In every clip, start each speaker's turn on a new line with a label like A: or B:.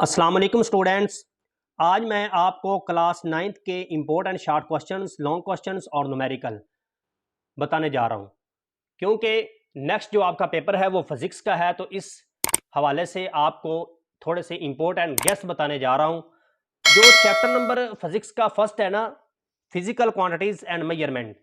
A: अस्सलाम वालेकुम स्टूडेंट्स। आज मैं आपको क्लास 9th के important short questions, long questions और न्यूमेरिकल बताने जा रहा हूं, क्योंकि नेक्स्ट जो आपका पेपर है वो फिजिक्स का है। तो इस हवाले से आपको थोड़े से इम्पोर्टेंट गेस बताने जा रहा हूं। जो चैप्टर नंबर फिजिक्स का फर्स्ट है ना, फिजिकल क्वांटिटीज एंड मेजरमेंट,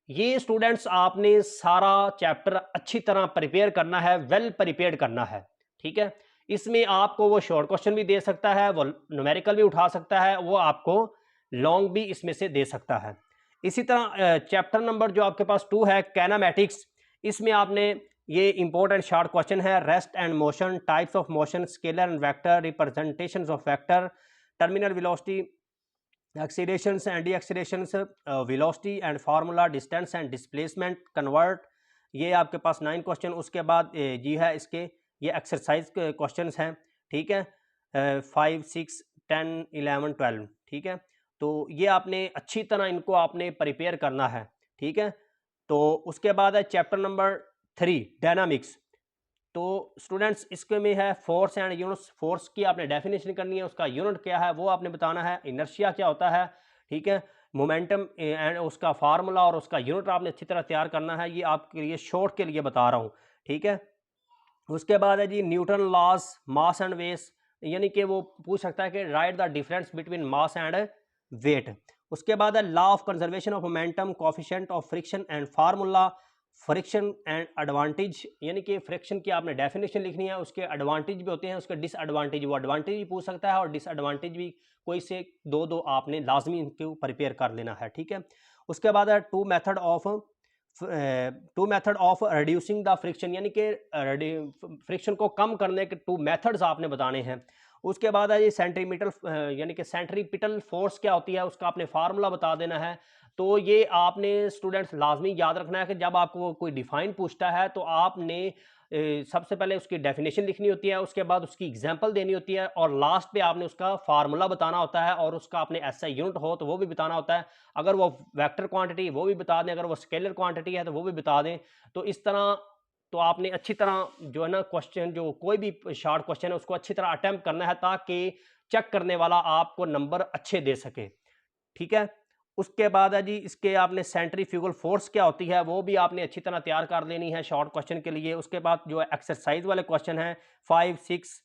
A: ये स्टूडेंट्स आपने सारा चैप्टर अच्छी तरह प्रिपेयर करना है, वेल प्रिपेयर्ड करना है। ठीक है, इसमें आपको वो शॉर्ट क्वेश्चन भी दे सकता है, वो न्यूमेरिकल भी उठा सकता है, वो आपको लॉन्ग भी इसमें से दे सकता है। इसी तरह चैप्टर नंबर जो आपके पास 2 है, कैनामेटिक्स, इसमें आपने ये इंपॉर्टेंट शॉर्ट क्वेश्चन है, rest and motion, types of motion, scalar and vector, representations of vector, terminal velocity, accelerations and decelerations, velocity and formula, distance and displacement, convert. ये आपके पास 9 क्वेश्चन। उसके बाद जी है इसके ये एक्सरसाइज क्वेश्चंस हैं। ठीक है, 5, 6, 10, 11, 12। ठीक है, तो ये आपने अच्छी तरह इनको आपने प्रिपेयर करना है। ठीक है, तो उसके बाद है चैप्टर नंबर 3, डायनामिक्स। तो स्टूडेंट्स इसके में है फोर्स एंड यूनिट्स। फोर्स की आपने डेफिनेशन करनी है, उसका यूनिट क्या है वो आपने बताना है, इनर्शिया क्या होता है। ठीक है, मोमेंटम एंड उसका फार्मूला और उसका यूनिट आपने अच्छी तरह तैयार करना है। ये आपके लिए शॉर्ट के लिए बता रहा हूँ। ठीक है, उसके बाद है जी Newton laws, mass and weight, यानी कि वो पूछ सकता है कि right the difference between mass and weight. उसके बाद है law of conservation of momentum, coefficient of friction and formula, friction and advantage, यानी कि फ्रिक्शन की आपने डेफिनेशन लिखनी है, उसके एडवांटेज भी होते हैं, उसके डिसएडवांटेज, वो एडवांटेज भी पूछ सकता है और डिसएडवांटेज भी कोई से दो दो आपने लाजमी इनको प्रिपेयर कर लेना है। ठीक है, उसके बाद है two method of reducing the friction, यानी कि फ्रिक्शन को कम करने के 2 मेथड्स आपने बताने हैं। उसके बाद है ये सेंट्रीमीटर, यानी कि सेंट्रीपिटल फोर्स क्या होती है, उसका आपने फार्मूला बता देना है। तो ये आपने स्टूडेंट्स लाजमी याद रखना है कि जब आपको कोई डिफाइन पूछता है तो आपने सबसे पहले उसकी डेफिनेशन लिखनी होती है, उसके बाद उसकी एग्जांपल देनी होती है और लास्ट पे आपने उसका फार्मूला बताना होता है और उसका आपने एसआई यूनिट हो तो वो भी बताना होता है। अगर वो वेक्टर क्वांटिटी वो भी बता दें, अगर वो स्केलर क्वांटिटी है तो वो भी बता दें। तो इस तरह तो आपने अच्छी तरह जो है ना क्वेश्चन, जो कोई भी शॉर्ट क्वेश्चन है उसको अच्छी तरह अटेम्प्ट करना है ताकि चेक करने वाला आपको नंबर अच्छे दे सके। ठीक है, उसके बाद है जी इसके आपने सेंट्रीफ्यूगल फोर्स क्या होती है वो भी आपने अच्छी तरह तैयार कर लेनी है शॉर्ट क्वेश्चन के लिए। उसके बाद जो एक्सरसाइज वाले क्वेश्चन हैं 5, 6,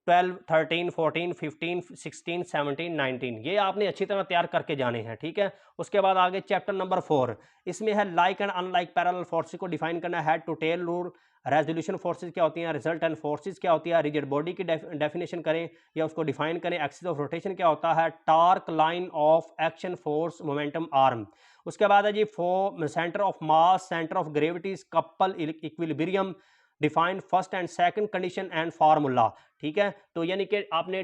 A: 12, 13, 14, 15, 16, 17, 19, ये आपने अच्छी तरह तैयार करके जाने हैं। ठीक है, उसके बाद आगे चैप्टर नंबर 4, इसमें है like and unlike parallel forces को डिफाइन करना है, head to tail rule, resolution forces क्या होती हैं, रिजल्ट एंड फोर्सेस क्या होती है, रिजिड बॉडी की डेफिनेशन करें या उसको डिफाइन करें, एक्सिस ऑफ रोटेशन क्या होता है, torque, line of action, force, momentum, arm. उसके बाद है जी centre of mass, centre of gravities, couple, equilibrium, define first and second condition and formula. ठीक है, तो यानी कि आपने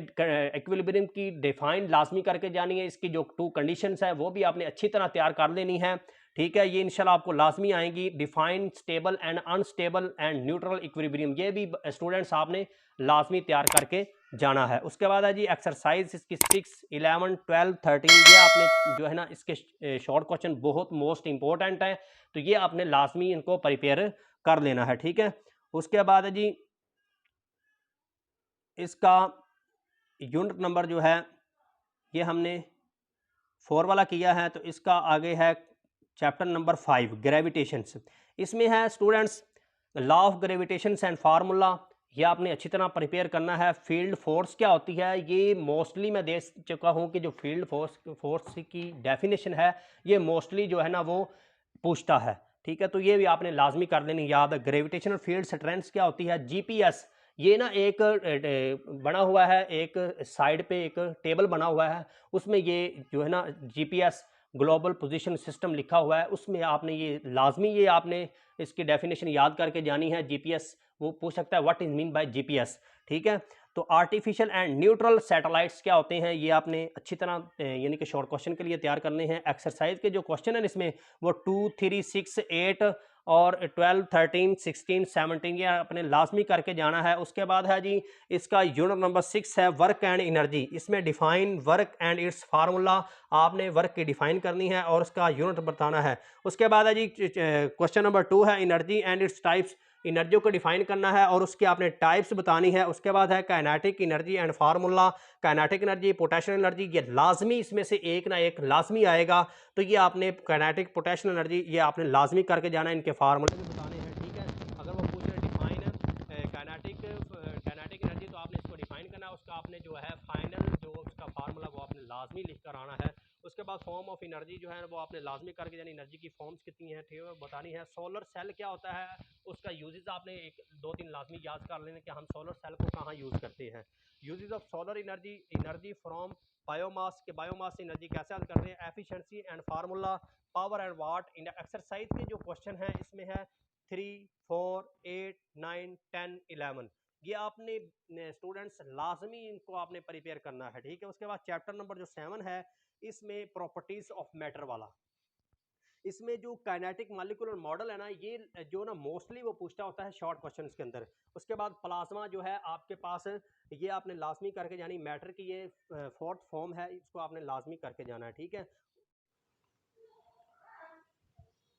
A: इक्विलिब्रियम की डिफाइन लाजमी करके जानी है, इसकी जो 2 कंडीशंस है वो भी आपने अच्छी तरह तैयार कर लेनी है। ठीक है, ये इंशाल्लाह आपको लाजमी आएंगी, define stable and unstable and neutral equilibrium, ये भी स्टूडेंट्स आपने लाजमी तैयार करके जाना है। उसके बाद है जी एक्सरसाइज इसकी 6, 11, 12, 13, ये आपने जो है ना इसके शॉर्ट क्वेश्चन बहुत मोस्ट इंपॉर्टेंट है, तो ये आपने लाजमी इनको प्रिपेयर कर लेना है। ठीक है, उसके बाद है जी इसका यूनिट नंबर जो है ये हमने 4 वाला किया है, तो इसका आगे है चैप्टर नंबर 5, ग्रेविटेशंस। इसमें है students law of gravitations and formula, ये आपने अच्छी तरह प्रिपेयर करना है। फील्ड फोर्स क्या होती है, ये मोस्टली मैं देख चुका हूँ कि जो फील्ड फोर्स की डेफिनेशन है ये मोस्टली जो है ना वो पूछता है। ठीक है, तो ये भी आपने लाजमी कर लेनी याद। ग्रेविटेशनल फील्ड स्ट्रेंथ क्या होती है, जीपीएस, ये ना एक बना हुआ है, एक साइड पे एक टेबल बना हुआ है, उसमें ये जो है ना जीपीएस ग्लोबल पोजीशन सिस्टम लिखा हुआ है, उसमें आपने ये लाजमी ये आपने इसकी डेफिनेशन याद करके जानी है। जीपीएस वो पूछ सकता है what is mean by GPS. ठीक है, तो आर्टिफिशियल एंड न्यूट्रल सैटेलाइट्स क्या होते हैं ये आपने अच्छी तरह यानी कि शॉर्ट क्वेश्चन के लिए तैयार करने हैं। एक्सरसाइज के जो क्वेश्चन है इसमें वो 2, 3, 6, 8 और 12, 13, 16, 17 ये आपने लाजमी करके जाना है। उसके बाद है जी इसका यूनिट नंबर 6 है वर्क एंड एनर्जी, इसमें define work and it's formula, आपने वर्क की डिफाइन करनी है और उसका यूनिट बताना है। उसके बाद है जी क्वेश्चन नंबर 2 है energy and its types, energy को डिफाइन करना है और उसकी आपने टाइप्स बतानी है। उसके बाद है kinetic energy and formula. Kinetic energy, potential energy, ये लाजमी इसमें से एक ना एक लाजमी आएगा। तो ये आपने काइनेटिक, पोटेंशियल एनर्जी ये आपने लाजमी करके जाना है, इनके फार्मूले भी बताने हैं, ठीक है। अगर वो पूछ रहे डिफाइन काइनेटिक एनर्जी तो आपने इसको डिफाइन करना है, उसका आपने जो है फाइनल जो उसका फार्मूला वो आपने लाजमी लिख कर आना है। उसके बाद फॉर्म ऑफ एनर्जी जो है वो आपने लाजमी करके यानी एनर्जी की फॉर्म्स कितनी हैं ठीक है बतानी है। सोलर सेल क्या होता है, उसका यूजेस आपने एक दो तीन लाजमी याद कर लेने कि हम सोलर सेल को कहाँ यूज़ करते हैं। Uses of solar energy, energy from biomass के बायोमास एनर्जी कैसे हल करते हैं, efficiency and formula, power and what. In exercise के जो क्वेश्चन है इसमें है 3, 4, 8, 9, 10, 11। ये आपने स्टूडेंट्स लाजमी इनको आपने प्रिपेयर करना है, ठीक है। उसके बाद चैप्टर नंबर जो 7 है इसमें प्रॉपर्टीज ऑफ मैटर वाला, इसमें जो काइनेटिक मॉलिक्यूलर मॉडल है ना ये जो ना मोस्टली वो पूछता होता है शॉर्ट क्वेश्चंस के अंदर। उसके बाद प्लाज्मा जो है आपके पास ये आपने लाजमी करके जानी, मैटर की ये फोर्थ फॉर्म है, इसको आपने लाजमी करके जाना है, ठीक है।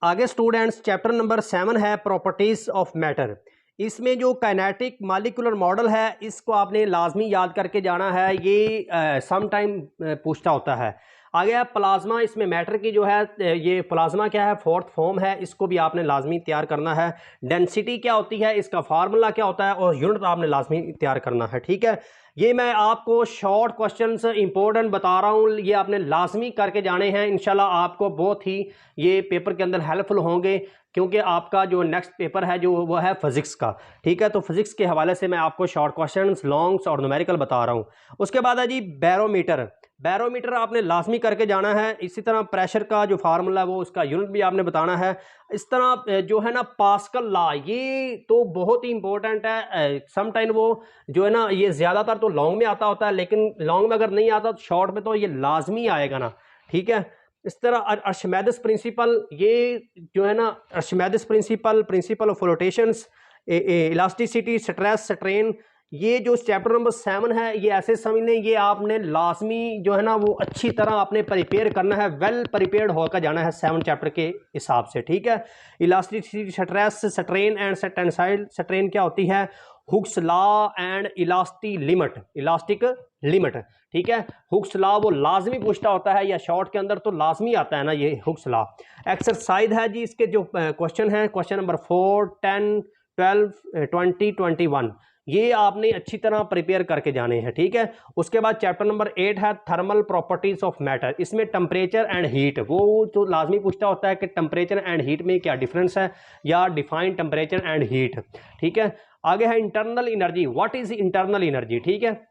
A: आगे स्टूडेंट्स चैप्टर नंबर 7 है प्रॉपर्टीज ऑफ मैटर। इसमें जो काइनेटिक मॉलिक्यूलर मॉडल है इसको आपने लाजमी याद करके जाना है, ये सम टाइम पूछता होता है। आगे है प्लाज्मा, इसमें मैटर की जो है ये प्लाज्मा क्या है, फोर्थ फॉर्म है, इसको भी आपने लाजमी तैयार करना है। डेंसिटी क्या होती है, इसका फार्मूला क्या होता है और यूनिट आपने लाजमी तैयार करना है, ठीक है। ये मैं आपको शॉर्ट क्वेश्चंस इंपॉर्टेंट बता रहा हूँ, ये आपने लाजमी करके जाने हैं। इंशाल्लाह आपको बहुत ही ये पेपर के अंदर हेल्पफुल होंगे, क्योंकि आपका जो नेक्स्ट पेपर है जो वो है फिजिक्स का, ठीक है। तो फिजिक्स के हवाले से मैं आपको शॉर्ट क्वेश्चंस, लॉन्ग्स और न्यूमेरिकल बता रहा हूँ। उसके बाद है जी बैरोमीटर। बैरोमीटर आपने लाजमी करके जाना है। इसी तरह प्रेशर का जो फार्मूला है वो उसका यूनिट भी आपने बताना है। इस तरह जो है ना पास्कल लॉ, ये तो बहुत ही इंपॉर्टेंट है। समटाइम वो जो है ना ये ज़्यादातर तो लॉन्ग में आता होता है, लेकिन लॉन्ग में अगर नहीं आता तो शॉर्ट में तो ये लाजमी आएगा ना, ठीक है। इस तरह अर्शमेदिस प्रिंसिपल, ये जो है ना Archimedes principle, principle of flotations, elasticity, stress, strain, ये जो चैप्टर नंबर 7 है ये ऐसे समझ लें ये आपने लाजमी जो है ना वो अच्छी तरह आपने प्रिपेयर करना है, वेल प्रिपेयर्ड होकर जाना है 7 चैप्टर के हिसाब से, ठीक है। Elasticity, stress, strain and tensile strain क्या होती है, Hooke's law and elastic limit, elastic limit, ठीक है। हुक्स लॉ वो लाजमी पूछता होता है, या शॉर्ट के अंदर तो लाजमी आता है ना ये हुक्स लॉ। एक्सरसाइज है जी, इसके जो क्वेश्चन है क्वेश्चन नंबर 4, 10, 12, 20, 21, ये आपने अच्छी तरह प्रिपेयर करके जाने हैं, ठीक है। उसके बाद चैप्टर नंबर 8 है थर्मल प्रॉपर्टीज ऑफ मैटर। इसमें टेम्परेचर एंड हीट, वो तो लाजमी पूछता होता है कि टेम्परेचर एंड हीट में क्या डिफरेंस है, या डिफाइन टेम्परेचर एंड हीट, ठीक है। आगे है internal energy, what is internal energy, ठीक है।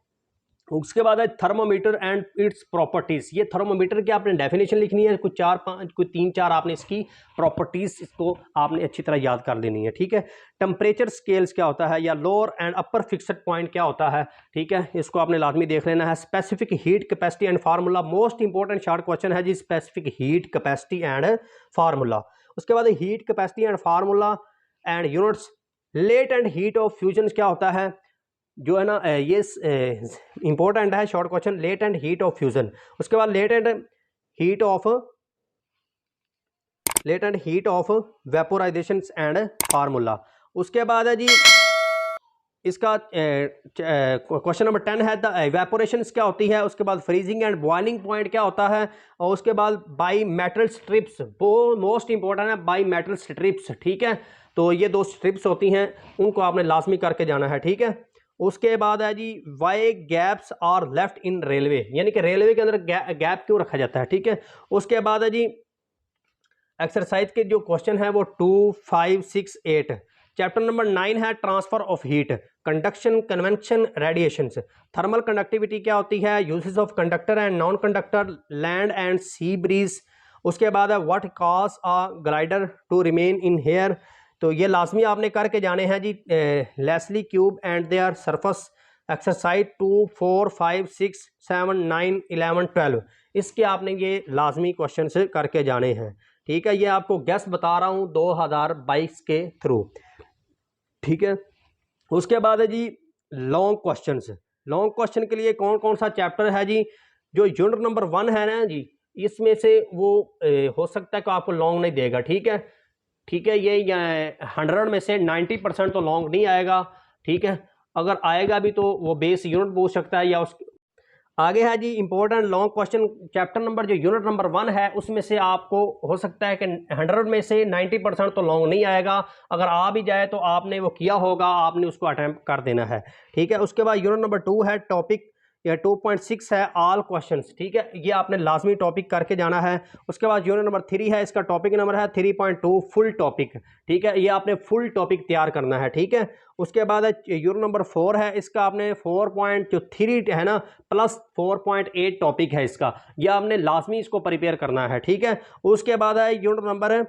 A: उसके बाद है थर्मोमीटर एंड इट्स प्रॉपर्टीज। ये थर्मोमीटर की आपने डेफिनेशन लिखनी है, कुछ 4-5 कुछ 3-4 आपने इसकी प्रॉपर्टीज इसको आपने अच्छी तरह याद कर लेनी है, ठीक है। टेम्परेचर स्केल्स क्या होता है, या lower and upper fixed point क्या होता है, ठीक है, इसको आपने लाजमी देख लेना है। Specific heat capacity and formula, most important short question है जी, specific heat capacity and formula. उसके बाद heat capacity and formula and units. Latent heat of fusion क्या होता है, जो है ना ये इंपॉर्टेंट है short question, latent heat of fusion. उसके बाद latent heat of vaporization and formula. उसके बाद है जी इसका क्वेश्चन नंबर 10 है द इवेपोरेशन क्या होती है। उसके बाद फ्रीजिंग एंड बॉइलिंग पॉइंट क्या होता है, और उसके बाद बाई मेटल स्ट्रिप्स, वो मोस्ट इंपॉर्टेंट है बाई मेटल स्ट्रिप्स, ठीक है। तो ये 2 स्ट्रिप्स होती हैं, उनको आपने लाजमी करके जाना है, ठीक है। उसके बाद है जी why gaps are left in railway, यानी कि रेलवे के अंदर गैप क्यों रखा जाता है, ठीक है। उसके बाद है जी एक्सरसाइज के जो क्वेश्चन है वो 2, 5, 6, 8। चैप्टर नंबर 9 है transfer of heat, conduction, convection, radiations. Thermal conductivity क्या होती है, uses of conductor and non conductor, land and sea breeze. उसके बाद है what cause a glider to remain in air, तो ये लाजमी आपने करके जाने हैं जी। Leslie cube and their surface. Exercise 2, 4, 5, 6, 7, 9, 11, 12, इसके आपने ये लाजमी क्वेश्चन से करके जाने हैं, ठीक है। ये आपको गेस बता रहा हूँ 2022 के थ्रू, ठीक है। उसके बाद है जी लॉन्ग क्वेश्चंस। लॉन्ग क्वेश्चन के लिए कौन कौन सा चैप्टर है जी, जो यूनिट नंबर 1 है ना जी, इसमें से वो हो सकता है कि आपको लॉन्ग नहीं देगा, ठीक है। ठीक है। ये 100 में से 90% तो लॉन्ग नहीं आएगा, ठीक है। अगर आएगा भी तो वो बेस यूनिट पूछ सकता है या उस आगे है जी important long question chapter number जो यूनिट नंबर 1 है उसमें से आपको हो सकता है कि 100 में से 90% तो लॉन्ग नहीं आएगा। अगर आ भी जाए तो आपने वो किया होगा, आपने उसको अटेम्प्ट कर देना है, ठीक है। उसके बाद यूनिट नंबर 2 है टॉपिक या 2.6 है ऑल क्वेश्चंस, ठीक है। ये आपने लाजमी टॉपिक करके जाना है। उसके बाद यूनिट नंबर 3 है, इसका टॉपिक नंबर है 3.2 फुल टॉपिक, ठीक है। ये आपने फुल टॉपिक तैयार करना है, ठीक है। उसके बाद यूनिट नंबर 4 है, इसका आपने 4.3 है ना प्लस 4.8 टॉपिक है इसका, ये आपने लाजमी इसको प्रिपेयर करना है, ठीक है। उसके बाद है यूनिट नंबर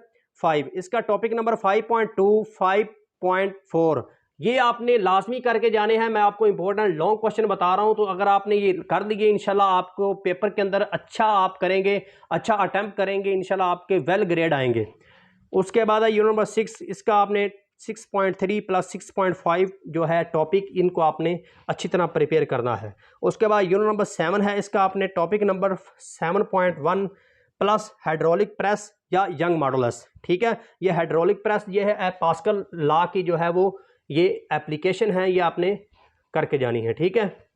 A: 5, इसका टॉपिक नंबर 5.2 5.4 ये आपने लाजमी करके जाने हैं। मैं आपको इंपॉर्टेंट लॉन्ग क्वेश्चन बता रहा हूं, तो अगर आपने ये कर लिए इंशाल्लाह आपको पेपर के अंदर अच्छा आप करेंगे, अच्छा अटेम्प्ट करेंगे, इंशाल्लाह आपके वेल ग्रेड आएंगे। उसके बाद है यूनिट नंबर 6, इसका आपने 6.3 प्लस 6.5 जो है टॉपिक, इनको आपने अच्छी तरह प्रिपेयर करना है। उसके बाद यूनिट नंबर 7 है, इसका आपने topic number 7.1 plus hydraulic press या यंग मॉडुलस, ठीक है। ये हाइड्रोलिक प्रेस ये है पास्कल लॉ की जो है वो ये एप्लीकेशन है, ये आपने करके जानी है, ठीक है।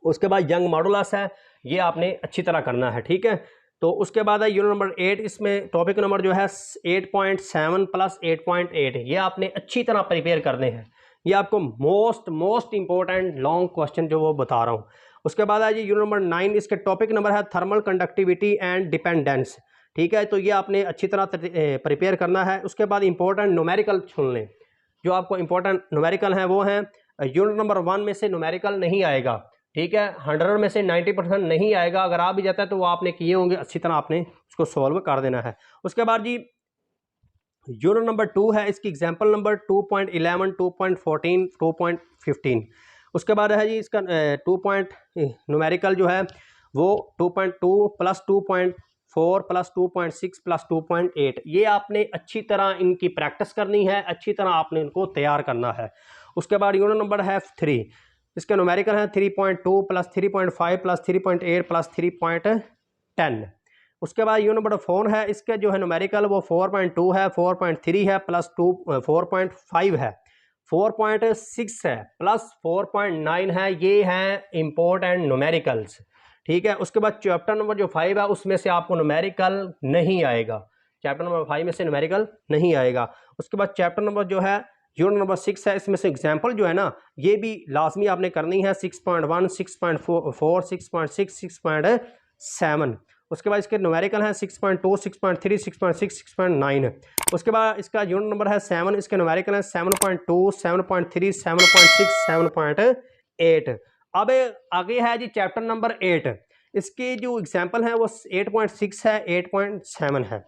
A: उसके बाद यंग मॉडुलस है, ये आपने अच्छी तरह करना है, ठीक है। तो उसके बाद है यूनिट नंबर 8, इसमें टॉपिक नंबर जो है 8.7 प्लस 8.8 ये आपने अच्छी तरह प्रिपेयर करने हैं। ये आपको मोस्ट इंपॉर्टेंट लॉन्ग क्वेश्चन जो वो बता रहा हूँ। उसके बाद है जी यूनिट नंबर 9, इसके टॉपिक नंबर है थर्मल कंडक्टिविटी एंड डिपेंडेंस, ठीक है। तो ये आपने अच्छी तरह प्रिपेयर करना है। उसके बाद इंपॉर्टेंट न्यूमेरिकल सुन लें, जो आपको इंपॉर्टेंट न्यूमेरिकल हैं वो हैं यूनिट नंबर 1 में से न्यूमेरिकल नहीं आएगा, ठीक है। 100 में से 90% नहीं आएगा, अगर आ भी जाता है तो वो आपने किए होंगे, अच्छी तरह आपने उसको सॉल्व कर देना है। उसके बाद जी यूनिट नंबर 2 है, इसकी एग्जांपल नंबर 2.11 2.14 2.15। उसके बाद है जी इसका 2 न्यूमेरिकल जो है वो 2.2 प्लस 2.4 प्लस 2.6 प्लस 2.8 ये आपने अच्छी तरह इनकी प्रैक्टिस करनी है, अच्छी तरह आपने इनको तैयार करना है। उसके बाद यूनिट नंबर है 3, इसका न्यूमेरिकल है 3.2 प्लस 3.5 प्लस 3.8 प्लस 3.10। उसके बाद यूनिट नंबर 4 है, इसका जो है न्यूमेरिकल वो 4.2 है, 4.3 है प्लस 4.5 है, 4.6 है प्लस 4.9 है। ये हैं इंपॉर्टेंट न्यूमेरिकल्स, ठीक है। उसके बाद चैप्टर नंबर जो 5 है उसमें से आपको न्यूमेरिकल नहीं आएगा, चैप्टर नंबर 5 में से न्यूमेरिकल नहीं आएगा। उसके बाद चैप्टर नंबर जो है यूनिट नंबर 6 है, इसमें से एग्जाम्पल जो है ना ये भी लाजमी आपने करनी है 6.1 6.4 6.6 6.7। उसके बाद इसके न्यूमेरिकल है 6.2 6.3 6.6 6.9। उसके बाद इसका यूनिट नंबर है 7, इसके न्यूमेरिकल है 7.2 7.3 7.6 7.8। अब आगे है जी चैप्टर नंबर 8, इसके जो एग्जाम्पल है वो 8.6 है 8.7 है।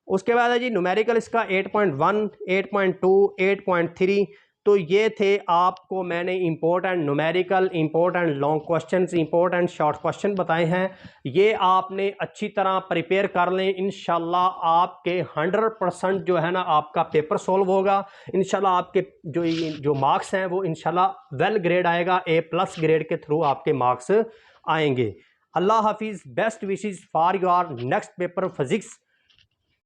A: उसके बाद है जी न्यूमेरिकल इसका 8.1 8.2 8.3। तो ये थे आपको मैंने important numerical, important long questions, important short question बताए हैं। ये आपने अच्छी तरह प्रिपेयर कर लें, इंशाल्लाह आपके 100% जो है ना आपका पेपर सॉल्व होगा। इंशाल्लाह आपके जो मार्क्स हैं वो इंशाल्लाह वेल ग्रेड आएगा, A+ ग्रेड के थ्रू आपके मार्क्स आएंगे। अल्लाह हाफिज़, best wishes for your next paper physics.